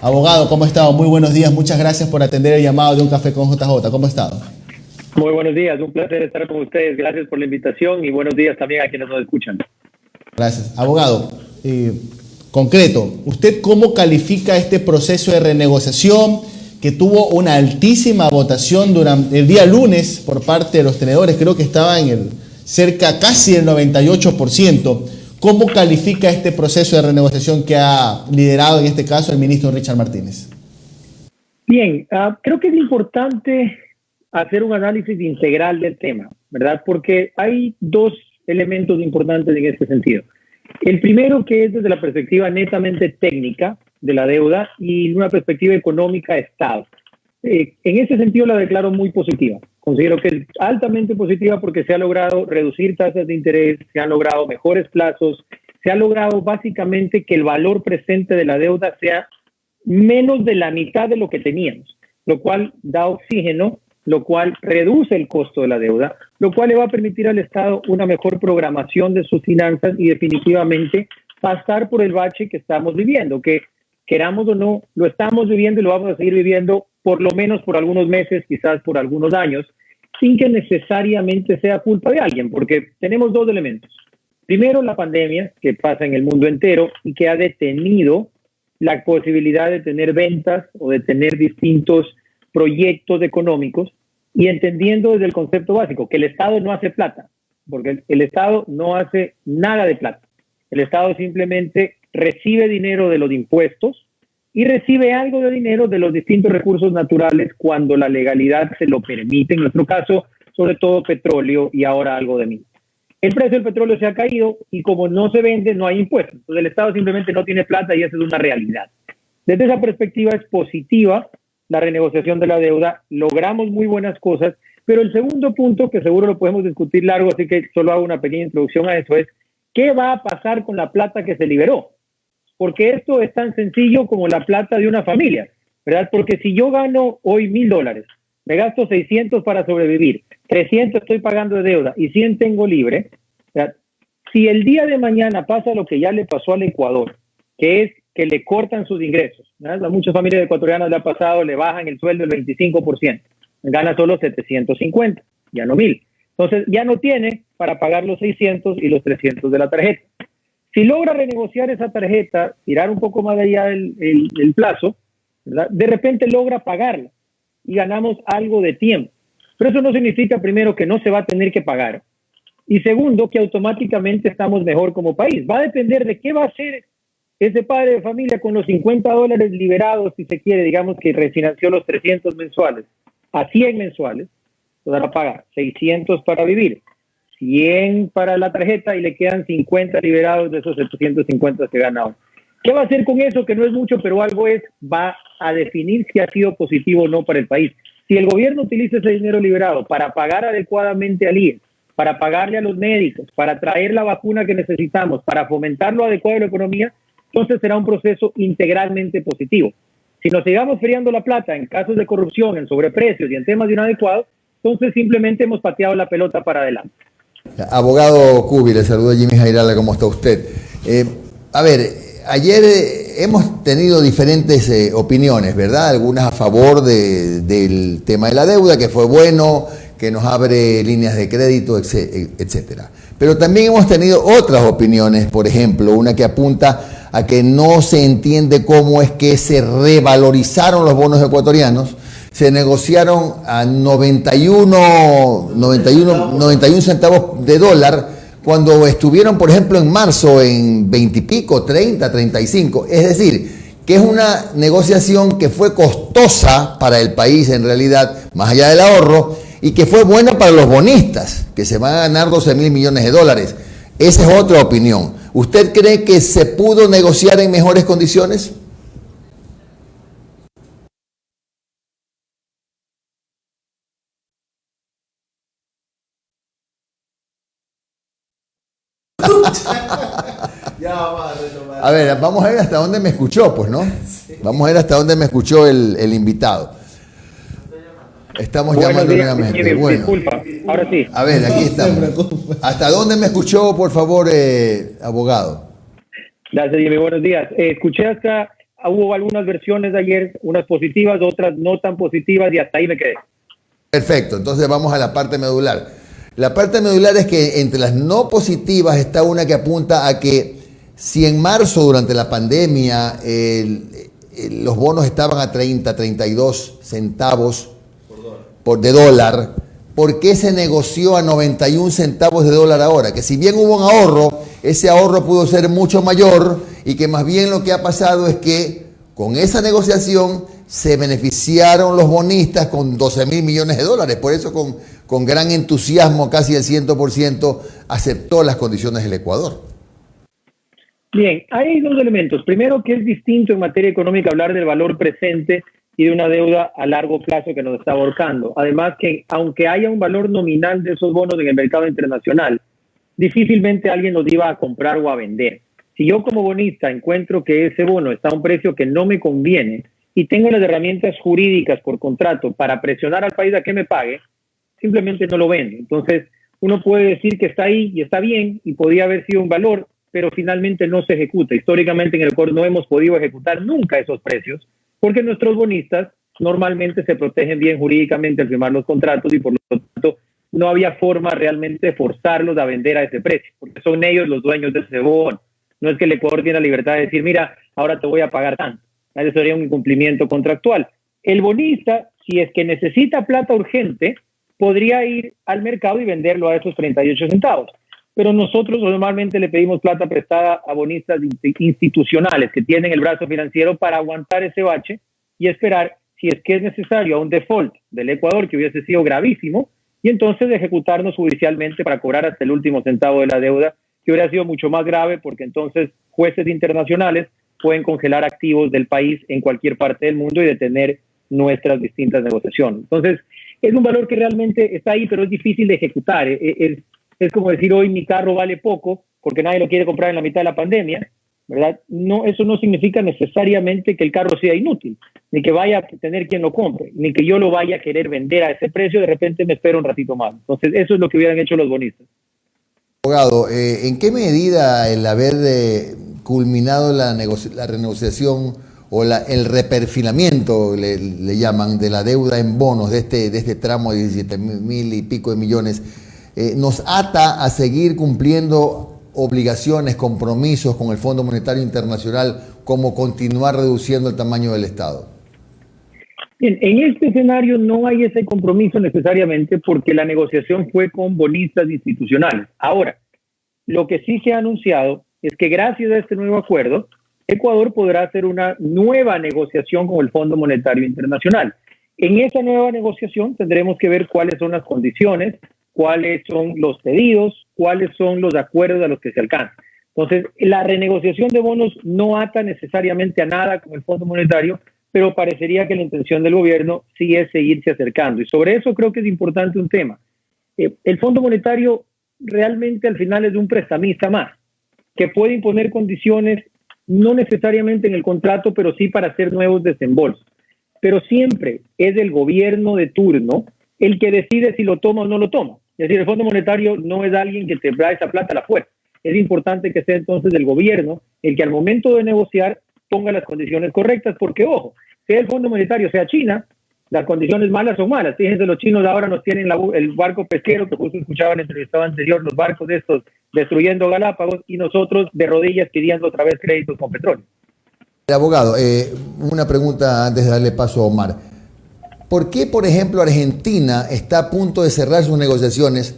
Abogado, ¿cómo ha estado? Muy buenos días, muchas gracias por atender el llamado de Un Café con JJ. ¿Cómo ha estado? Muy buenos días, un placer estar con ustedes. Gracias por la invitación y buenos días también a quienes nos escuchan. Gracias. Abogado, concreto, ¿usted cómo califica este proceso de renegociación que tuvo una altísima votación durante el día lunes por parte de los tenedores? Creo que estaba en cerca casi del 98%. ¿Cómo califica este proceso de renegociación que ha liderado en este caso el ministro Richard Martínez? Bien, creo que es importante hacer un análisis integral del tema, ¿verdad? Porque hay dos elementos importantes en este sentido. El primero, que es desde la perspectiva netamente técnica de la deuda y una perspectiva económica de Estado. En ese sentido la declaro muy positiva. Considero que es altamente positiva porque se ha logrado reducir tasas de interés, se han logrado mejores plazos, se ha logrado básicamente que el valor presente de la deuda sea menos de la mitad de lo que teníamos, lo cual da oxígeno, lo cual reduce el costo de la deuda, lo cual le va a permitir al Estado una mejor programación de sus finanzas y definitivamente pasar por el bache que estamos viviendo, que queramos o no, lo estamos viviendo y lo vamos a seguir viviendo por lo menos por algunos meses, quizás por algunos años, sin que necesariamente sea culpa de alguien, porque tenemos dos elementos. Primero, la pandemia que pasa en el mundo entero y que ha detenido la posibilidad de tener ventas o de tener distintos proyectos económicos, y entendiendo desde el concepto básico que el Estado no hace plata, porque el Estado no hace nada de plata. El Estado simplemente recibe dinero de los impuestos y recibe algo de dinero de los distintos recursos naturales cuando la legalidad se lo permite, en nuestro caso, sobre todo petróleo y ahora algo de minas. El precio del petróleo se ha caído y como no se vende, no hay impuestos. Entonces el Estado simplemente no tiene plata y esa es una realidad. Desde esa perspectiva es positiva la renegociación de la deuda, logramos muy buenas cosas, pero el segundo punto, que seguro lo podemos discutir largo, así que solo hago una pequeña introducción a eso, es ¿qué va a pasar con la plata que se liberó? Porque esto es tan sencillo como la plata de una familia, ¿verdad? Porque si yo gano hoy $1,000, me gasto 600 para sobrevivir, 300 estoy pagando de deuda y 100 tengo libre, ¿verdad? Si el día de mañana pasa lo que ya le pasó al Ecuador, que es que le cortan sus ingresos, ¿verdad? A muchas familias ecuatorianas le ha pasado, le bajan el sueldo el 25%, gana solo 750, ya no 1,000. Entonces ya no tiene para pagar los 600 y los 300 de la tarjeta. Si logra renegociar esa tarjeta, tirar un poco más allá el plazo, ¿verdad? De repente logra pagarla y ganamos algo de tiempo. Pero eso no significa, primero, que no se va a tener que pagar. Y segundo, que automáticamente estamos mejor como país. Va a depender de qué va a hacer ese padre de familia con los $50 liberados, si se quiere, digamos que refinanció los 300 mensuales a 100 mensuales, pues va a pagar 600 para vivir, 100 para la tarjeta y le quedan 50 liberados de esos 750 que gana hoy. ¿Qué va a hacer con eso? Que no es mucho, pero algo es, va a definir si ha sido positivo o no para el país. Si el gobierno utiliza ese dinero liberado para pagar adecuadamente al IES, para pagarle a los médicos, para traer la vacuna que necesitamos, para fomentar lo adecuado de la economía, entonces será un proceso integralmente positivo. Si nos sigamos feriando la plata en casos de corrupción, en sobreprecios y en temas de inadecuados, entonces simplemente hemos pateado la pelota para adelante. Abogado Cubi, le saluda Jimmy Jairala, ¿cómo está usted? Ayer hemos tenido diferentes opiniones, ¿verdad? Algunas a favor del tema de la deuda, que fue bueno, que nos abre líneas de crédito, etcétera. Pero también hemos tenido otras opiniones, por ejemplo, una que apunta a que no se entiende cómo es que se revalorizaron los bonos ecuatorianos, se negociaron a 91 centavos de dólar, cuando estuvieron, por ejemplo, en marzo en 20 y pico, 30, 35. Es decir, que es una negociación que fue costosa para el país en realidad, más allá del ahorro, y que fue buena para los bonistas, que se van a ganar 12.000 millones de dólares. Esa es otra opinión. ¿Usted cree que se pudo negociar en mejores condiciones? A ver, vamos a ver hasta dónde me escuchó, pues, ¿no? Vamos a ver hasta dónde me escuchó el invitado. Estamos llamando nuevamente. Bueno, disculpa, ahora sí. A ver, aquí estamos. ¿Hasta dónde me escuchó, por favor, abogado? Gracias, Jimmy. Buenos días. Escuché hasta hubo algunas versiones de ayer, unas positivas, otras no tan positivas, y hasta ahí me quedé. Perfecto, entonces vamos a la parte medular. La parte medular es que entre las no positivas está una que apunta a que si en marzo, durante la pandemia, los bonos estaban a 30, 32 centavos de dólar, ¿por qué se negoció a 91 centavos de dólar ahora? Que si bien hubo un ahorro, ese ahorro pudo ser mucho mayor y que más bien lo que ha pasado es que con esa negociación se beneficiaron los bonistas con 12.000 millones de dólares. Por eso con gran entusiasmo, casi el 100%, aceptó las condiciones del Ecuador. Bien, hay dos elementos. Primero, que es distinto en materia económica hablar del valor presente y de una deuda a largo plazo que nos está ahorcando. Además, que aunque haya un valor nominal de esos bonos en el mercado internacional, difícilmente alguien los iba a comprar o a vender. Si yo como bonista encuentro que ese bono está a un precio que no me conviene y tengo las herramientas jurídicas por contrato para presionar al país a que me pague, simplemente no lo vendo. Entonces, uno puede decir que está ahí y está bien y podría haber sido un valor, pero finalmente no se ejecuta. Históricamente en el Ecuador no hemos podido ejecutar nunca esos precios porque nuestros bonistas normalmente se protegen bien jurídicamente al firmar los contratos y por lo tanto no había forma realmente de forzarlos a vender a ese precio, porque son ellos los dueños de ese bono. No es que el Ecuador tiene la libertad de decir, mira, ahora te voy a pagar tanto. Eso sería un incumplimiento contractual. El bonista, si es que necesita plata urgente, podría ir al mercado y venderlo a esos 38 centavos. Pero nosotros normalmente le pedimos plata prestada a bonistas institucionales que tienen el brazo financiero para aguantar ese bache y esperar, si es que es necesario, a un default del Ecuador que hubiese sido gravísimo, y entonces ejecutarnos judicialmente para cobrar hasta el último centavo de la deuda, que hubiera sido mucho más grave porque entonces jueces internacionales pueden congelar activos del país en cualquier parte del mundo y detener nuestras distintas negociaciones. Entonces, es un valor que realmente está ahí, pero es difícil de ejecutar. Es como decir hoy mi carro vale poco porque nadie lo quiere comprar en la mitad de la pandemia, ¿verdad? No, eso no significa necesariamente que el carro sea inútil, ni que vaya a tener quien lo compre, ni que yo lo vaya a querer vender a ese precio, de repente me espero un ratito más. Entonces, eso es lo que hubieran hecho los bonistas. Abogado, ¿en qué medida el haber culminado la renegociación o el reperfilamiento, le llaman, de la deuda en bonos de este tramo de 17.000 y pico de millones, nos ata a seguir cumpliendo obligaciones, compromisos con el Fondo Monetario Internacional, como continuar reduciendo el tamaño del Estado? Bien, en este escenario no hay ese compromiso necesariamente porque la negociación fue con bonistas institucionales. Ahora, lo que sí se ha anunciado es que gracias a este nuevo acuerdo, Ecuador podrá hacer una nueva negociación con el Fondo Monetario Internacional. En esa nueva negociación tendremos que ver cuáles son las condiciones, cuáles son los pedidos, cuáles son los acuerdos a los que se alcanzan. Entonces, la renegociación de bonos no ata necesariamente a nada con el Fondo Monetario, pero parecería que la intención del gobierno sí es seguirse acercando. Y sobre eso creo que es importante un tema. El Fondo Monetario realmente al final es un prestamista más, que puede imponer condiciones, no necesariamente en el contrato, pero sí para hacer nuevos desembolsos. Pero siempre es el gobierno de turno el que decide si lo toma o no lo toma. Es decir, el Fondo Monetario no es alguien que te da esa plata a la fuerza. Es importante que sea entonces el gobierno el que al momento de negociar ponga las condiciones correctas, porque ojo, sea el Fondo Monetario, sea China, las condiciones malas son malas. Fíjense, los chinos ahora nos tienen el barco pesquero, que justo escuchaban en el entrevistado anterior, los barcos de estos destruyendo Galápagos, y nosotros de rodillas pidiendo otra vez créditos con petróleo. Abogado, una pregunta antes de darle paso a Omar. ¿Por qué, por ejemplo, Argentina está a punto de cerrar sus negociaciones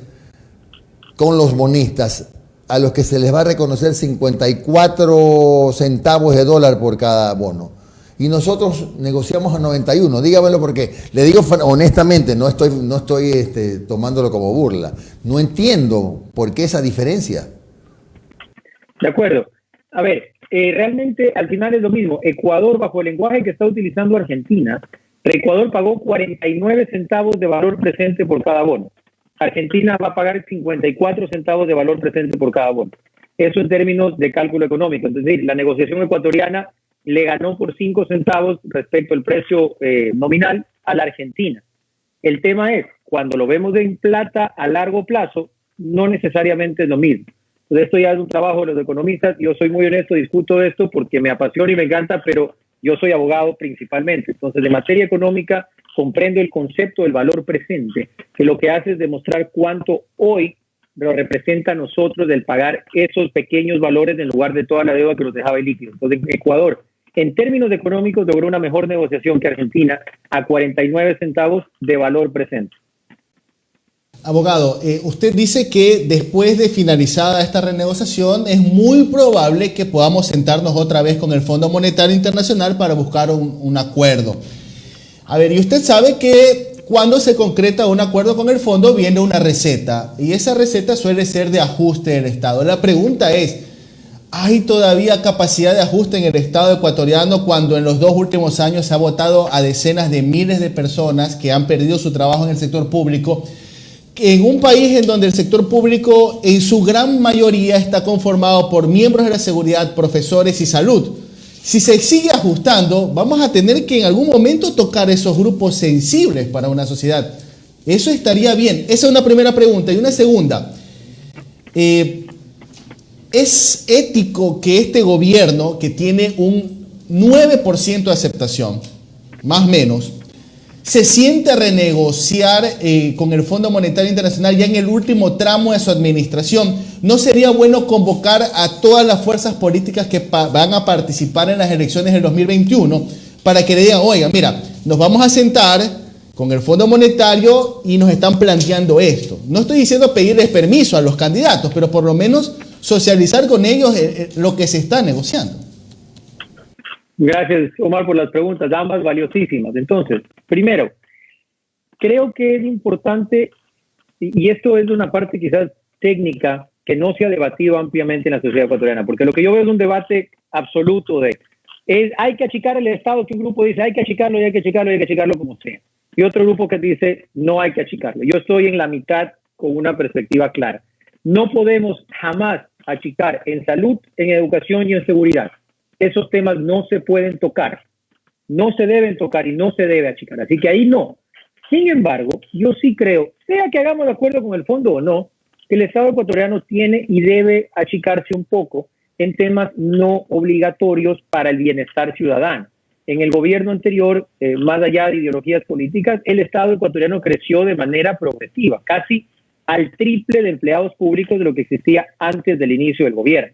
con los bonistas, a los que se les va a reconocer 54 centavos de dólar por cada bono? Y nosotros negociamos a 91. Dígamelo, porque le digo honestamente, no estoy tomándolo como burla. No entiendo por qué esa diferencia. De acuerdo. A ver, realmente al final es lo mismo. Ecuador, bajo el lenguaje que está utilizando Argentina, Ecuador pagó 49 centavos de valor presente por cada bono. Argentina va a pagar 54 centavos de valor presente por cada bono. Eso en términos de cálculo económico. Es decir, la negociación ecuatoriana le ganó por 5 centavos respecto al precio nominal a la Argentina. El tema es, cuando lo vemos en plata a largo plazo, no necesariamente es lo mismo. Entonces, esto ya es un trabajo de los economistas. Yo soy muy honesto, discuto esto porque me apasiona y me encanta, pero Yo soy abogado principalmente, entonces de materia económica comprendo el concepto del valor presente, que lo que hace es demostrar cuánto hoy nos representa a nosotros del pagar esos pequeños valores en lugar de toda la deuda que nos dejaba el líquido. Entonces, Ecuador, en términos económicos, logró una mejor negociación que Argentina a 49 centavos de valor presente. Abogado, usted dice que después de finalizada esta renegociación es muy probable que podamos sentarnos otra vez con el Fondo Monetario Internacional para buscar un acuerdo. A ver, y usted sabe que cuando se concreta un acuerdo con el fondo viene una receta, y esa receta suele ser de ajuste del Estado. La pregunta es, ¿hay todavía capacidad de ajuste en el Estado ecuatoriano cuando en los 2 últimos años se ha votado a decenas de miles de personas que han perdido su trabajo en el sector público? En un país en donde el sector público en su gran mayoría está conformado por miembros de la seguridad, profesores y salud. Si se sigue ajustando, vamos a tener que en algún momento tocar esos grupos sensibles para una sociedad. Eso estaría bien. Esa es una primera pregunta. Y una segunda, ¿es ético que este gobierno, que tiene un 9% de aceptación, más o menos, se siente a renegociar con el Fondo Monetario Internacional ya en el último tramo de su administración? ¿No sería bueno convocar a todas las fuerzas políticas que van a participar en las elecciones del 2021 para que le digan, oiga, mira, nos vamos a sentar con el Fondo Monetario y nos están planteando esto? No estoy diciendo pedirles permiso a los candidatos, pero por lo menos socializar con ellos lo que se está negociando. Gracias, Omar, por las preguntas, ambas valiosísimas. Entonces, primero, creo que es importante, y esto es una parte quizás técnica que no se ha debatido ampliamente en la sociedad ecuatoriana, porque lo que yo veo es un debate absoluto hay que achicar el Estado, que un grupo dice hay que achicarlo y hay que achicarlo y hay que achicarlo como sea, y otro grupo que dice no hay que achicarlo. Yo estoy en la mitad con una perspectiva clara. No podemos jamás achicar en salud, en educación y en seguridad. Esos temas no se pueden tocar, no se deben tocar y no se debe achicar. Así que ahí no. Sin embargo, yo sí creo, sea que hagamos de acuerdo con el fondo o no, que el Estado ecuatoriano tiene y debe achicarse un poco en temas no obligatorios para el bienestar ciudadano. En el gobierno anterior, más allá de ideologías políticas, el Estado ecuatoriano creció de manera progresiva, casi al triple de empleados públicos de lo que existía antes del inicio del gobierno.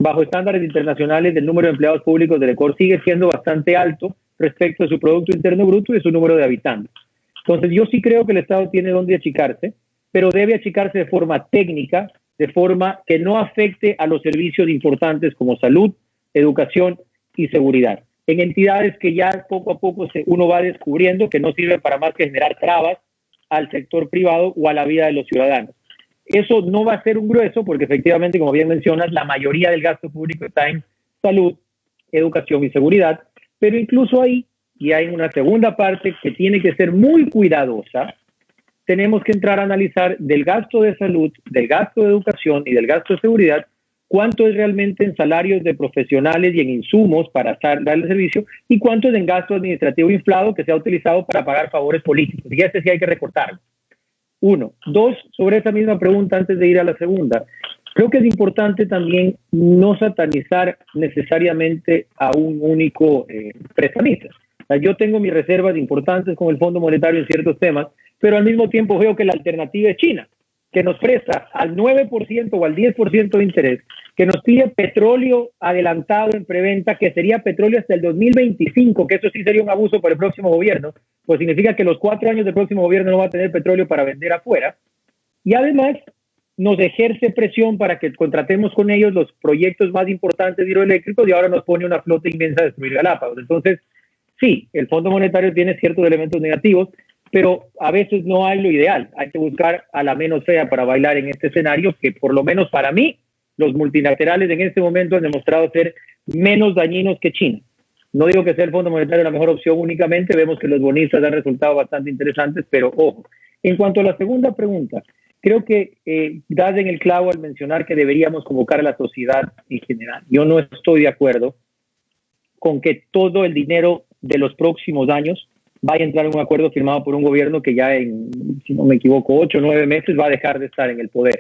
Bajo estándares internacionales, el número de empleados públicos del Ecuador sigue siendo bastante alto respecto a su Producto Interno Bruto y su número de habitantes. Entonces, yo sí creo que el Estado tiene donde achicarse, pero debe achicarse de forma técnica, de forma que no afecte a los servicios importantes como salud, educación y seguridad. En entidades que ya poco a poco uno va descubriendo que no sirven para más que generar trabas al sector privado o a la vida de los ciudadanos. Eso no va a ser un grueso porque efectivamente, como bien mencionas, la mayoría del gasto público está en salud, educación y seguridad, pero incluso ahí, y hay una segunda parte que tiene que ser muy cuidadosa, tenemos que entrar a analizar del gasto de salud, del gasto de educación y del gasto de seguridad, cuánto es realmente en salarios de profesionales y en insumos para darle servicio y cuánto es en gasto administrativo inflado que se ha utilizado para pagar favores políticos. Y este sí hay que recortarlo. 1. 2, sobre esa misma pregunta antes de ir a la segunda. Creo que es importante también no satanizar necesariamente a un único prestamista. O sea, yo tengo mis reservas importantes con el Fondo Monetario en ciertos temas, pero al mismo tiempo veo que la alternativa es China, que nos presta al 9% o al 10% de interés, que nos pide petróleo adelantado en preventa, que sería petróleo hasta el 2025, que eso sí sería un abuso para el próximo gobierno, pues significa que los 4 años del próximo gobierno no va a tener petróleo para vender afuera, y además nos ejerce presión para que contratemos con ellos los proyectos más importantes hidroeléctricos y ahora nos pone una flota inmensa a destruir Galápagos. Entonces, sí, el Fondo Monetario tiene ciertos elementos negativos, pero a veces no hay lo ideal. Hay que buscar a la menos fea para bailar en este escenario, que por lo menos para mí, los multilaterales en este momento han demostrado ser menos dañinos que China. No digo que sea el Fondo Monetario la mejor opción únicamente, vemos que los bonistas han resultado bastante interesantes, pero ojo. En cuanto a la segunda pregunta, creo que das en el clavo al mencionar que deberíamos convocar a la sociedad en general. Yo no estoy de acuerdo con que todo el dinero de los próximos años vaya a entrar en un acuerdo firmado por un gobierno que ya en, si no me equivoco, 8 o 9 meses va a dejar de estar en el poder.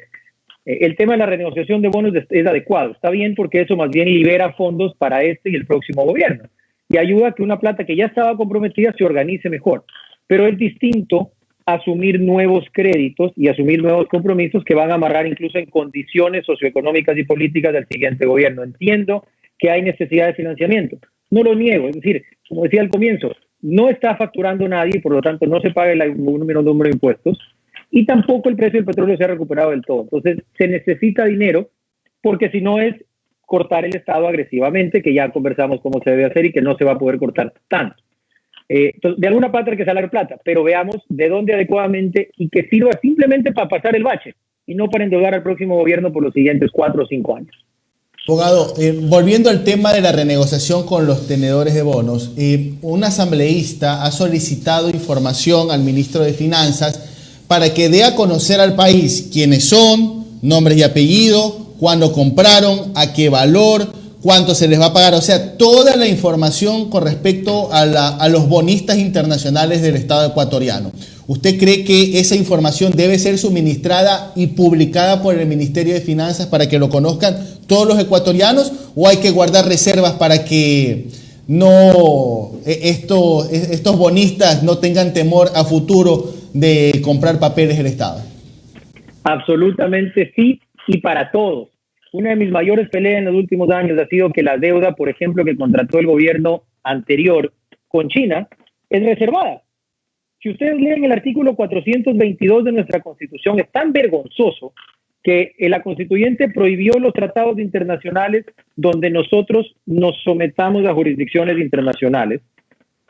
El tema de la renegociación de bonos es adecuado, está bien porque eso más bien libera fondos para este y el próximo gobierno. y ayuda a que una plata que ya estaba comprometida se organice mejor. Pero es distinto asumir nuevos créditos y asumir nuevos compromisos que van a amarrar incluso en condiciones socioeconómicas y políticas del siguiente gobierno. Entiendo que hay necesidad de financiamiento, no lo niego, es decir, como decía al comienzo, no está facturando nadie, por lo tanto no se paga el número de impuestos y tampoco el precio del petróleo se ha recuperado del todo. Entonces se necesita dinero porque si no es cortar el Estado agresivamente, que ya conversamos cómo se debe hacer y que no se va a poder cortar tanto. Entonces, de alguna parte hay que sacar plata, pero veamos de dónde adecuadamente y que sirva simplemente para pasar el bache y no para endeudar al próximo gobierno por los siguientes 4 o 5 años. Abogado, volviendo al tema de la renegociación con los tenedores de bonos, un asambleísta ha solicitado información al ministro de Finanzas para que dé a conocer al país quiénes son, nombres y apellidos, cuándo compraron, a qué valor, cuánto se les va a pagar, o sea, toda la información con respecto a los bonistas internacionales del Estado ecuatoriano. ¿Usted cree que esa información debe ser suministrada y publicada por el Ministerio de Finanzas para que lo conozcan todos los ecuatorianos, o hay que guardar reservas para que no estos bonistas no tengan temor a futuro de comprar papeles del Estado? Absolutamente sí, y para todos. Una de mis mayores peleas en los últimos años ha sido que la deuda, por ejemplo, que contrató el gobierno anterior con China, es reservada. Si ustedes leen el artículo 422 de nuestra Constitución, es tan vergonzoso que la constituyente prohibió los tratados internacionales donde nosotros nos sometamos a jurisdicciones internacionales,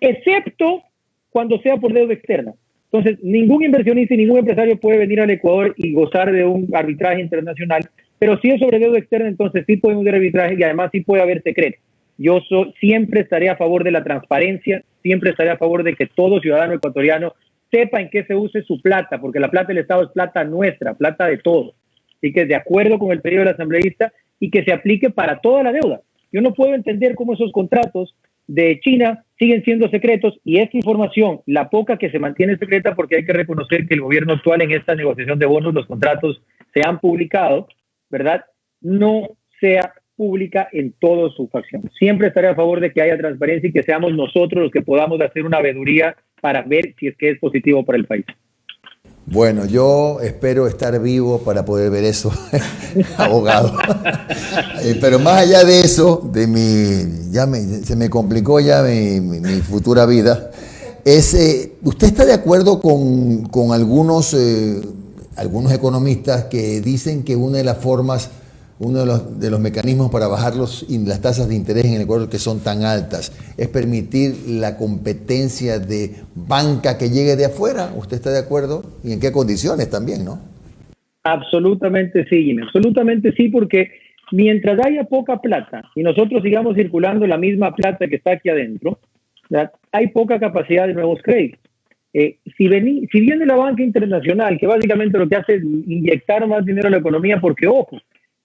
excepto cuando sea por deuda externa. Entonces, ningún inversionista y ningún empresario puede venir al Ecuador y gozar de un arbitraje internacional, pero si es sobre deuda externa, entonces sí podemos hacer arbitraje y además sí puede haber secreto. Yo siempre estaré a favor de la transparencia, siempre estaré a favor de que todo ciudadano ecuatoriano sepa en qué se use su plata, porque la plata del Estado es plata nuestra, plata de todos. Así que de acuerdo con el pedido del asambleísta y que se aplique para toda la deuda. Yo no puedo entender cómo esos contratos de China siguen siendo secretos y esta información, la poca que se mantiene secreta, porque hay que reconocer que el gobierno actual en esta negociación de bonos, los contratos se han publicado, ¿verdad? No sea pública en toda su facción. Siempre estaré a favor de que haya transparencia y que seamos nosotros los que podamos hacer una veeduría para ver si es que es positivo para el país. Bueno, yo espero estar vivo para poder ver eso, abogado. Pero más allá de eso, se me complicó ya mi futura vida. ¿Usted está de acuerdo con algunos economistas que dicen que una de las formas, uno de los mecanismos para bajar las tasas de interés en el Ecuador que son tan altas es permitir la competencia de banca que llegue de afuera? ¿Usted está de acuerdo? ¿Y en qué condiciones también, no? Absolutamente sí, Jimmy. Absolutamente sí, porque mientras haya poca plata y nosotros sigamos circulando la misma plata que está aquí adentro, ¿verdad?, hay poca capacidad de nuevos créditos. Si viene la banca internacional, que básicamente lo que hace es inyectar más dinero a la economía, porque, ojo,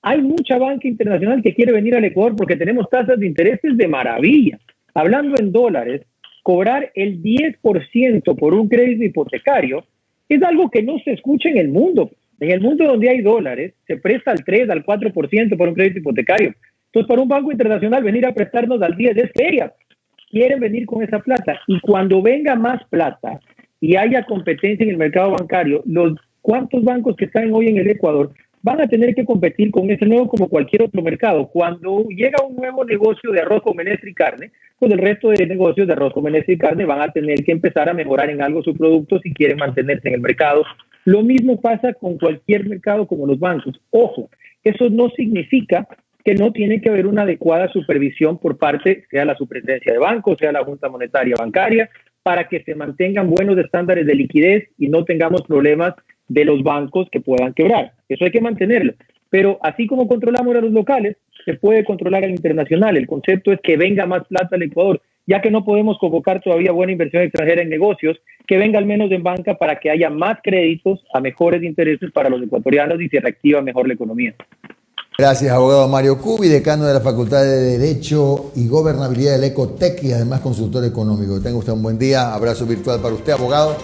hay mucha banca internacional que quiere venir al Ecuador porque tenemos tasas de intereses de maravilla. Hablando en dólares, cobrar el 10% por un crédito hipotecario es algo que no se escucha en el mundo. En el mundo donde hay dólares, se presta al 3, al 4% por un crédito hipotecario. Entonces, para un banco internacional venir a prestarnos al 10 es feria. Quieren venir con esa plata. Y cuando venga más plata y haya competencia en el mercado bancario, ¿cuántos bancos que están hoy en el Ecuador van a tener que competir con ese nuevo como cualquier otro mercado? Cuando llega un nuevo negocio de arroz con menestra y carne, pues el resto de negocios de arroz con menestra y carne van a tener que empezar a mejorar en algo su producto si quieren mantenerse en el mercado. Lo mismo pasa con cualquier mercado como los bancos. Ojo, eso no significa que no tiene que haber una adecuada supervisión por parte, sea la Superintendencia de Bancos, sea la Junta Monetaria Bancaria, para que se mantengan buenos estándares de liquidez y no tengamos problemas de los bancos que puedan quebrar. Eso hay que mantenerlo. Pero así como controlamos a los locales, se puede controlar al internacional. El concepto es que venga más plata al Ecuador, ya que no podemos convocar todavía buena inversión extranjera en negocios, que venga al menos en banca para que haya más créditos a mejores intereses para los ecuatorianos y se reactiva mejor la economía. Gracias, abogado Mario Cubi, decano de la Facultad de Derecho y Gobernabilidad del Ecotec y además consultor económico. Tenga usted un buen día. Abrazo virtual para usted, abogado.